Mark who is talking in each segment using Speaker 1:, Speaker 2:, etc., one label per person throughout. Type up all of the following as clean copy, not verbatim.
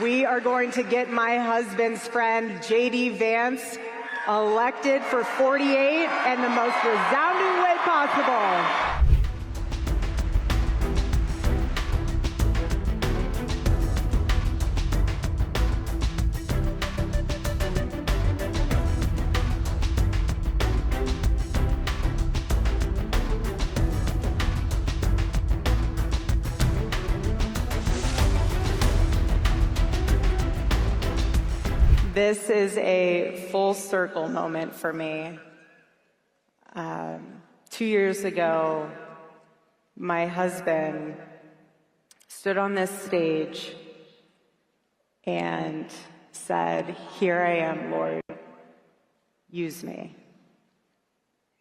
Speaker 1: We are going to get my husband's friend, JD Vance, elected for 48 in the most resounding way possible. This is a full circle moment for me. 2 years ago, my husband stood on this stage and said, "Here I am, Lord, use me."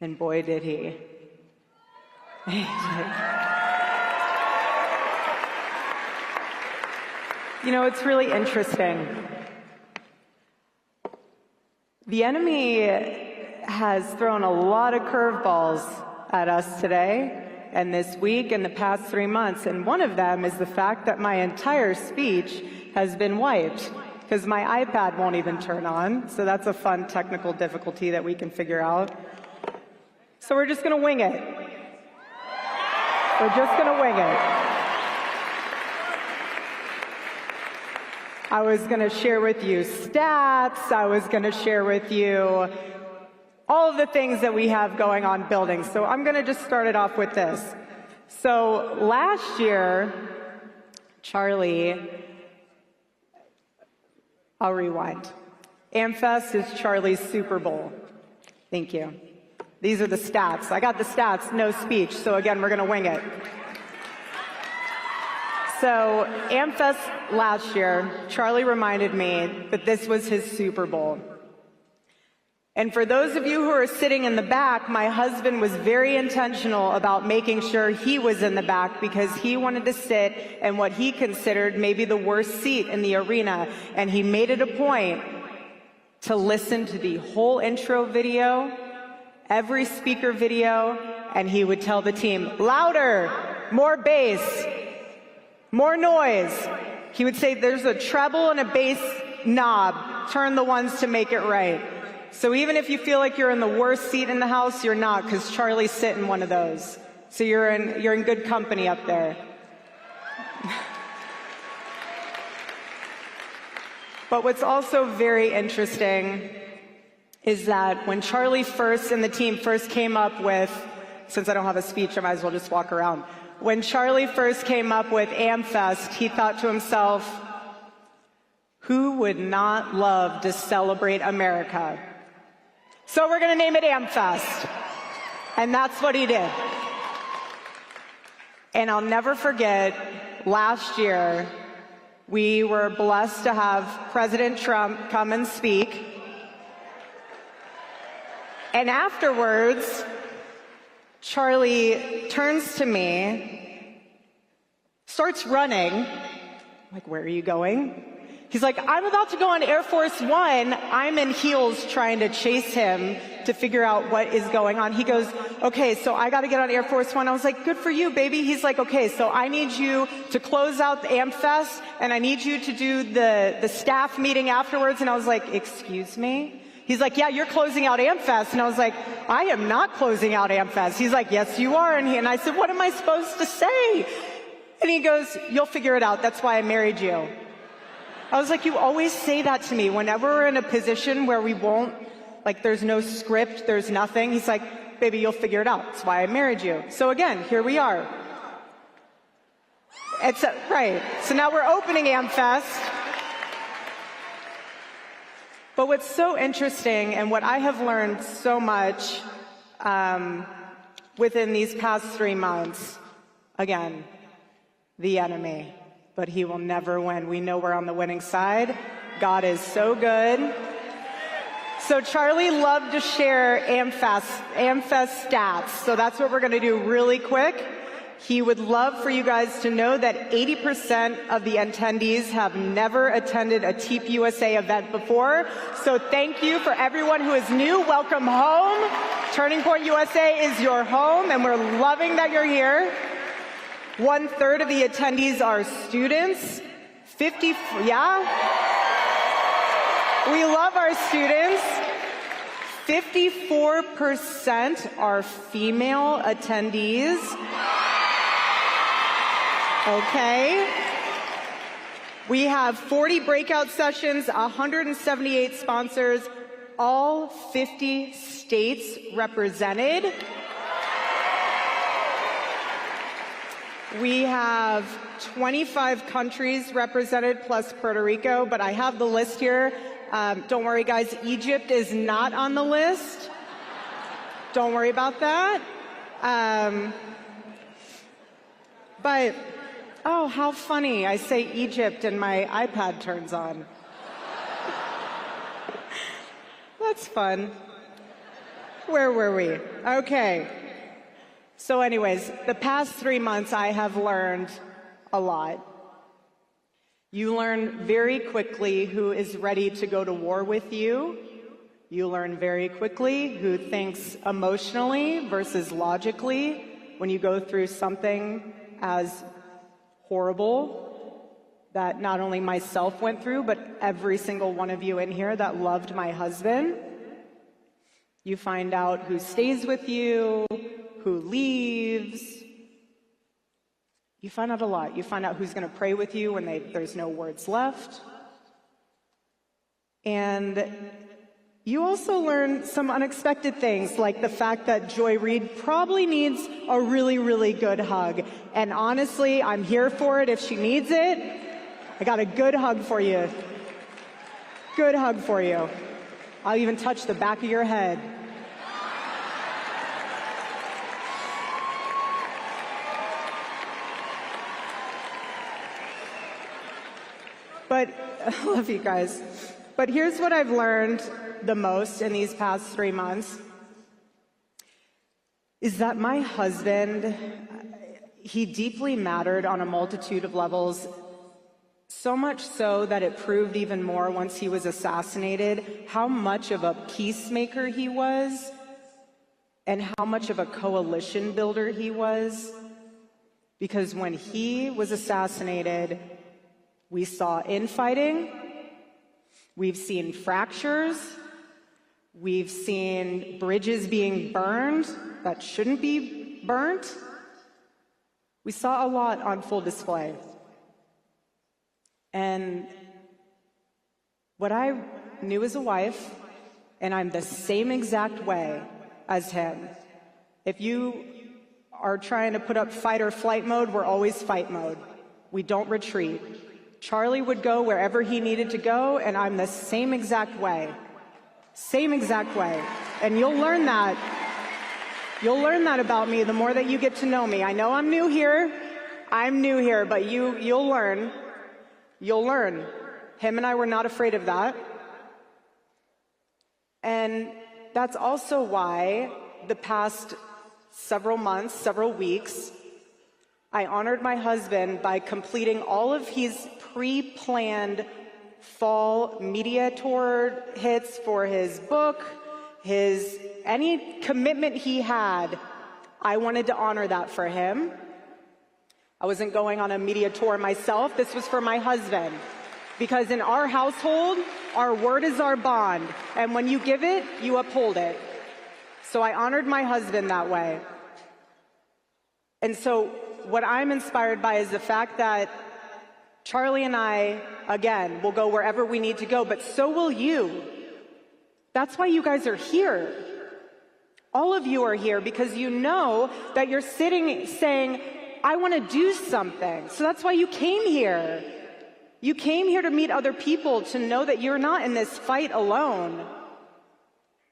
Speaker 1: And boy, did he. You know, it's really interesting. The enemy has thrown a lot of curveballs at us today and this week and the past 3 months, and one of them is the fact that my entire speech has been wiped because my iPad won't even turn on, so that's a fun technical difficulty that we can figure out. So we're just going to wing it. We're just going to wing it. I was going to share with you stats. I was going to share with you all of the things that we have going on building. So I'm going to just start it off with this. So last year, Charlie, I'll rewind. Amfest is Charlie's Super Bowl. Thank you. These are the stats. I got the stats, no speech. So again, we're going to wing it. So Amfest last year, Charlie reminded me that this was his Super Bowl. And for those of you who are sitting in the back, my husband was very intentional about making sure he was in the back because he wanted to sit in what he considered maybe the worst seat in the arena. And he made it a point to listen to the whole intro video, every speaker video, and he would tell the team, louder, more bass, more noise. He would say there's a treble and a bass knob. Turn the ones to make it right. So even if you feel like you're in the worst seat in the house, you're not, because Charlie's sitting one of those. So you're in good company up there. But what's also very interesting is that when Charlie first and the team first came up with, since I don't have a speech, I might as well just walk around. When Charlie first came up with Amfest, he thought to himself, who would not love to celebrate America? So we're going to name it Amfest. And that's what he did. And I'll never forget, last year, we were blessed to have President Trump come and speak. And afterwards, Charlie turns to me, starts running. I'm like, where are you going? He's like, I'm about to go on Air Force One. I'm in heels trying to chase him to figure out what is going on. He goes, okay, so I got to get on Air Force One. I was like, good for you, baby. He's like, okay, so I need you to close out the Amfest, and I need you to do the staff meeting afterwards. And I was like, excuse me? He's like, yeah, you're closing out Amfest. And I was like, I am not closing out Amfest. He's like, yes, you are. And I said, what am I supposed to say? And he goes, you'll figure it out. That's why I married you. I was like, you always say that to me whenever we're in a position where we won't, like there's no script, there's nothing. He's like, baby, you'll figure it out. That's why I married you. So again, here we are. Right. So now we're opening Amfest. But what's so interesting, and what I have learned so much within these past 3 months, again, the enemy, but he will never win. We know we're on the winning side. God is so good. So Charlie loved to share Amfest stats, so that's what we're going to do really quick. He would love for you guys to know that 80% of the attendees have never attended a TEEP USA event before. So thank you for everyone who is new. Welcome home. Turning Point USA is your home, and we're loving that you're here. 1/3 of the attendees are students. Yeah? We love our students. 54% are female attendees. Okay. We have 40 breakout sessions, 178 sponsors, all 50 states represented. We have 25 countries represented plus Puerto Rico, but I have the list here. Don't worry, guys. Egypt is not on the list. Don't worry about that. But, oh, how funny. I say Egypt and my iPad turns on. That's fun. Where were we? Okay. So anyways, the past 3 months I have learned a lot. You learn very quickly who is ready to go to war with you. You learn very quickly who thinks emotionally versus logically when you go through something as horrible that not only myself went through, but every single one of you in here that loved my husband. You find out who stays with you, who leaves. You find out a lot. You find out who's going to pray with you when there's no words left. And you also learn some unexpected things, like the fact that Joy Reid probably needs a really, really good hug. And honestly, I'm here for it if she needs it. I got a good hug for you. Good hug for you. I'll even touch the back of your head. But I love you guys. But here's what I've learned the most in these past 3 months is that my husband, he deeply mattered on a multitude of levels, so much so that it proved even more once he was assassinated how much of a peacemaker he was and how much of a coalition builder he was. Because when he was assassinated, we saw infighting, we've seen fractures, we've seen bridges being burned that shouldn't be burnt. We saw a lot on full display. And what I knew as a wife, and I'm the same exact way as him. If you are trying to put up fight or flight mode, we're always fight mode. We don't retreat. Charlie would go wherever he needed to go, and I'm the same exact way. Same exact way. And you'll learn that. You'll learn that about me the more that you get to know me. I know I'm new here. I'm new here, but you'll learn. You'll learn. Him and I were not afraid of that. And that's also why the past several months, several weeks, I honored my husband by completing all of his pre-planned fall media tour hits for his book, any commitment he had. I wanted to honor that for him. I wasn't going on a media tour myself. This was for my husband. Because in our household, our word is our bond. And when you give it, you uphold it. So I honored my husband that way. And so what I'm inspired by is the fact that Charlie and I, again, will go wherever we need to go, but so will you. That's why you guys are here. All of you are here because you know that you're sitting saying, I want to do something. So that's why you came here. You came here to meet other people, to know that you're not in this fight alone.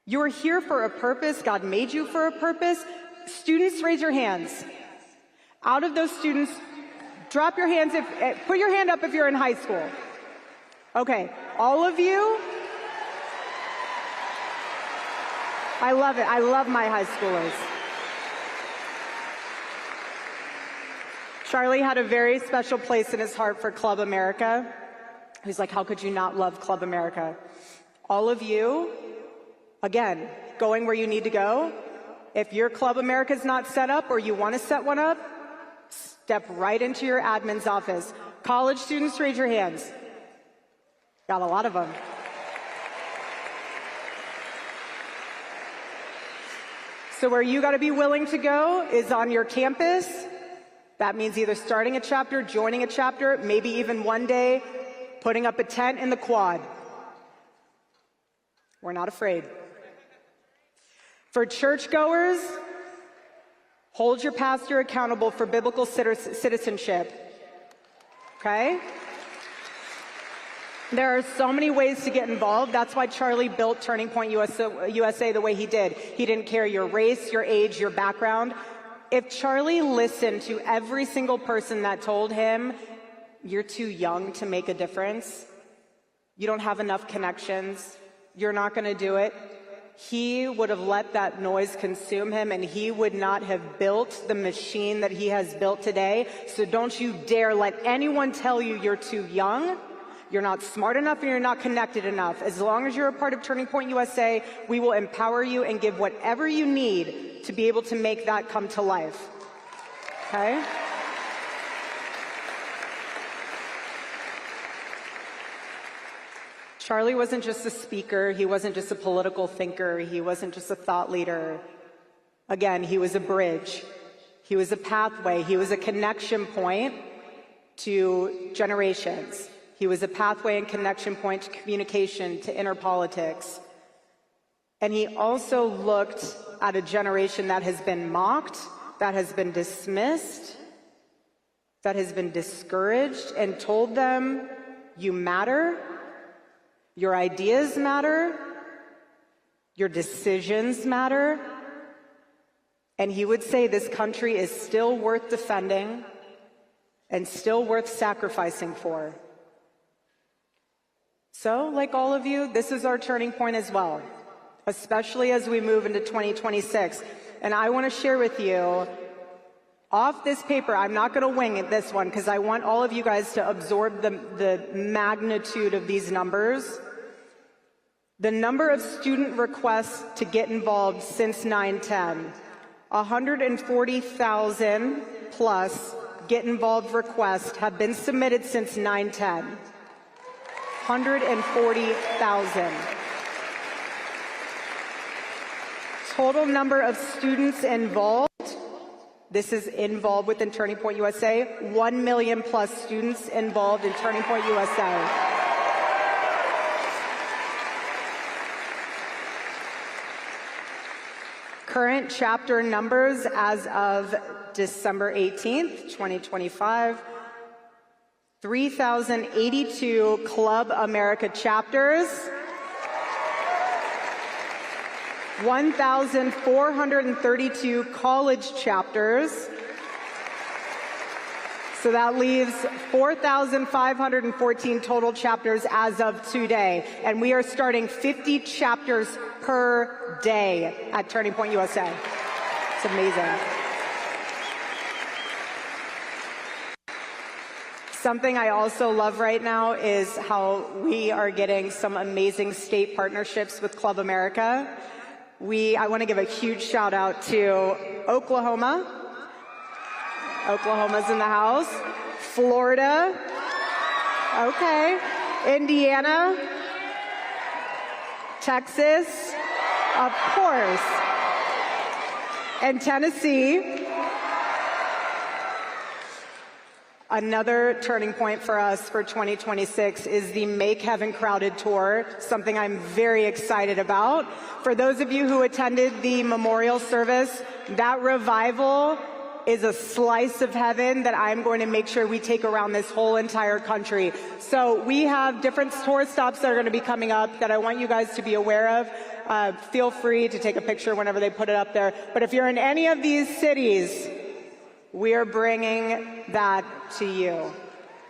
Speaker 1: You're here for a purpose. God made you for a purpose. Students, raise your hands. Out of those students, drop your hands, put your hand up if you're in high school. Okay, all of you. I love it. I love my high schoolers. Charlie had a very special place in his heart for Club America. He's like, how could you not love Club America? All of you, again, going where you need to go. If your Club America's not set up or you want to set one up, step right into your admin's office. College students, raise your hands. Got a lot of them. So where you got to be willing to go is on your campus. That means either starting a chapter, joining a chapter, maybe even one day putting up a tent in the quad. We're not afraid. For churchgoers, hold your pastor accountable for biblical citizenship. Okay? There are so many ways to get involved. That's why Charlie built Turning Point USA the way he did. He didn't care your race, your age, your background. If Charlie listened to every single person that told him, you're too young to make a difference, you don't have enough connections, you're not going to do it, he would have let that noise consume him, and he would not have built the machine that he has built today. So don't you dare let anyone tell you you're too young, you're not smart enough, and you're not connected enough. As long as you're a part of Turning Point USA, we will empower you and give whatever you need to be able to make that come to life. Okay? Charlie wasn't just a speaker, he wasn't just a political thinker, he wasn't just a thought leader. Again, he was a bridge, he was a pathway, he was a connection point to generations. He was a pathway and connection point to communication, to inner politics. And he also looked at a generation that has been mocked, that has been dismissed, that has been discouraged, and told them, you matter, your ideas matter, your decisions matter. And he would say this country is still worth defending and still worth sacrificing for. So, like all of you, this is our turning point as well, especially as we move into 2026. And I want to share with you, off this paper, I'm not going to wing it this one because I want all of you guys to absorb the magnitude of these numbers. The number of student requests to get involved since 9/10, 140,000 plus get involved requests have been submitted since 9/10. 140,000. Total number of students involved, this is involved within Turning Point USA, 1 million plus students involved in Turning Point USA. Current chapter numbers as of December 18th, 2025, 3,082 Club America chapters, 1,432 college chapters. So that leaves 4,514 total chapters as of today. And we are starting 50 chapters per day at Turning Point USA. It's amazing. Something I also love right now is how we are getting some amazing state partnerships with Club America. I want to give a huge shout out to Oklahoma. Oklahoma's in the house. Florida. Okay. Indiana. Texas. Of course. And Tennessee. Another turning point for us for 2026 is the Make Heaven Crowded Tour, something I'm very excited about. For those of you who attended the memorial service, that revival is a slice of heaven that I'm going to make sure we take around this whole entire country. So we have different tour stops that are going to be coming up that I want you guys to be aware of. Feel free to take a picture whenever they put it up there. But if you're in any of these cities, we are bringing that to you.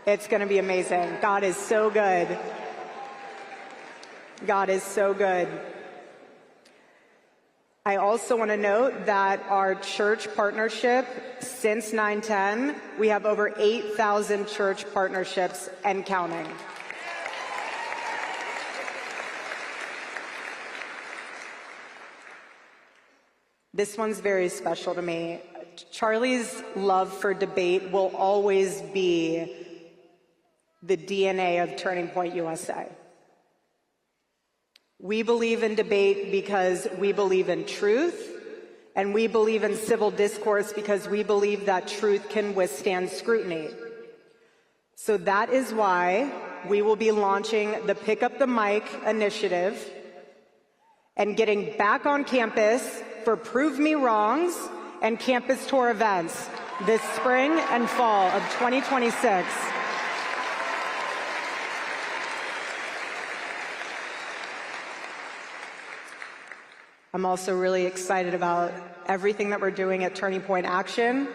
Speaker 1: It's going to be amazing. God is so good. God is so good. I also want to note that our church partnership, since 9/10, we have over 8,000 church partnerships and counting. This one's very special to me. Charlie's love for debate will always be the DNA of Turning Point USA. We believe in debate because we believe in truth, and we believe in civil discourse because we believe that truth can withstand scrutiny. So that is why we will be launching the Pick Up the Mic initiative and getting back on campus for Prove Me Wrongs and campus tour events this spring and fall of 2026. I'm also really excited about everything that we're doing at Turning Point Action.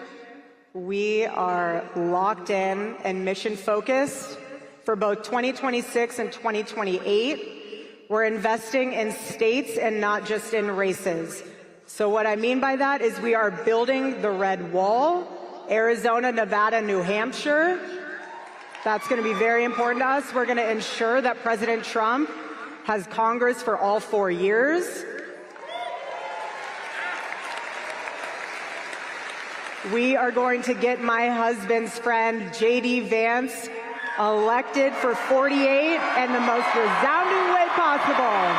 Speaker 1: We are locked in and mission focused for both 2026 and 2028. We're investing in states and not just in races. So what I mean by that is we are building the red wall, Arizona, Nevada, New Hampshire. That's going to be very important to us. We're going to ensure that President Trump has Congress for all 4 years. We are going to get my husband's friend, JD Vance, elected for 48 in the most resounding way possible.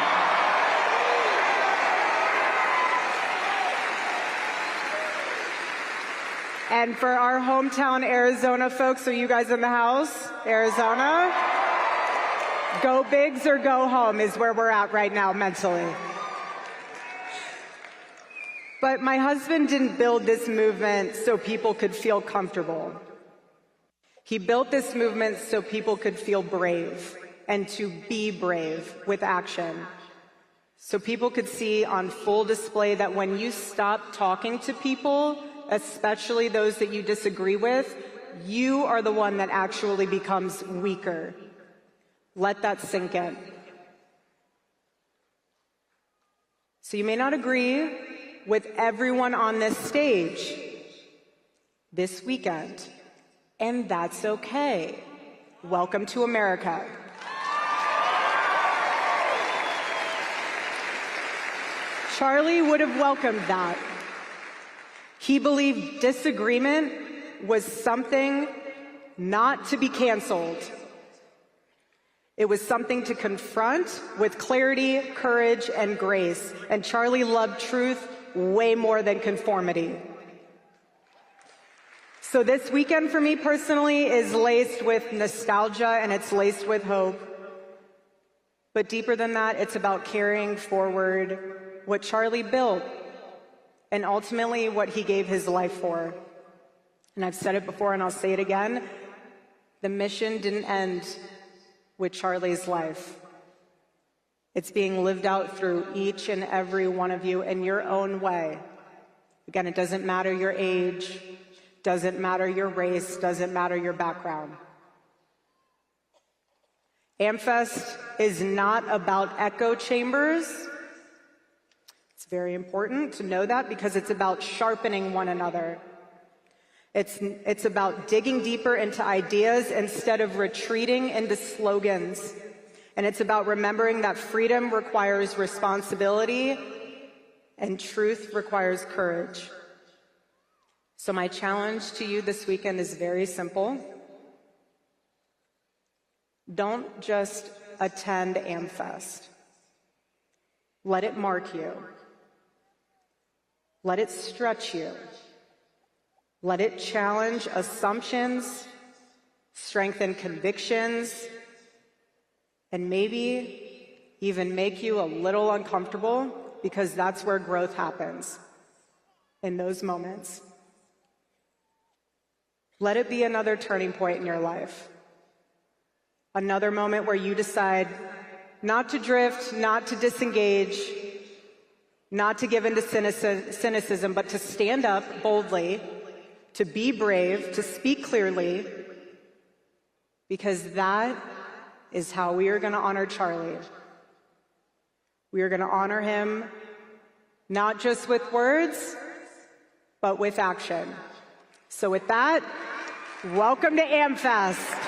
Speaker 1: And for our hometown Arizona folks, so you guys in the house, Arizona, go bigs or go home is where we're at right now mentally. But my husband didn't build this movement so people could feel comfortable. He built this movement so people could feel brave and to be brave with action. So people could see on full display that when you stop talking to people, especially those that you disagree with, you are the one that actually becomes weaker. Let that sink in. So you may not agree with everyone on this stage this weekend, and that's okay. Welcome to America. Charlie would have welcomed that. He believed disagreement was something not to be canceled. It was something to confront with clarity, courage, and grace. And Charlie loved truth way more than conformity. So this weekend for me personally is laced with nostalgia and it's laced with hope. But deeper than that, it's about carrying forward what Charlie built and ultimately what he gave his life for. And I've said it before and I'll say it again. The mission didn't end with Charlie's life. It's being lived out through each and every one of you in your own way. Again, it doesn't matter your age, doesn't matter your race, doesn't matter your background. Amfest is not about echo chambers. It's very important to know that because it's about sharpening one another. It's about digging deeper into ideas instead of retreating into slogans. And it's about remembering that freedom requires responsibility and truth requires courage. So my challenge to you this weekend is very simple. Don't just attend Amfest. Let it mark you. Let it stretch you. Let it challenge assumptions, strengthen convictions, and maybe even make you a little uncomfortable, because that's where growth happens, in those moments. Let it be another turning point in your life. Another moment where you decide not to drift, not to disengage, not to give into cynicism, but to stand up boldly, to be brave, to speak clearly, because that is how we are going to honor Charlie. We are going to honor him not just with words, but with action. So with that, welcome to Amfest.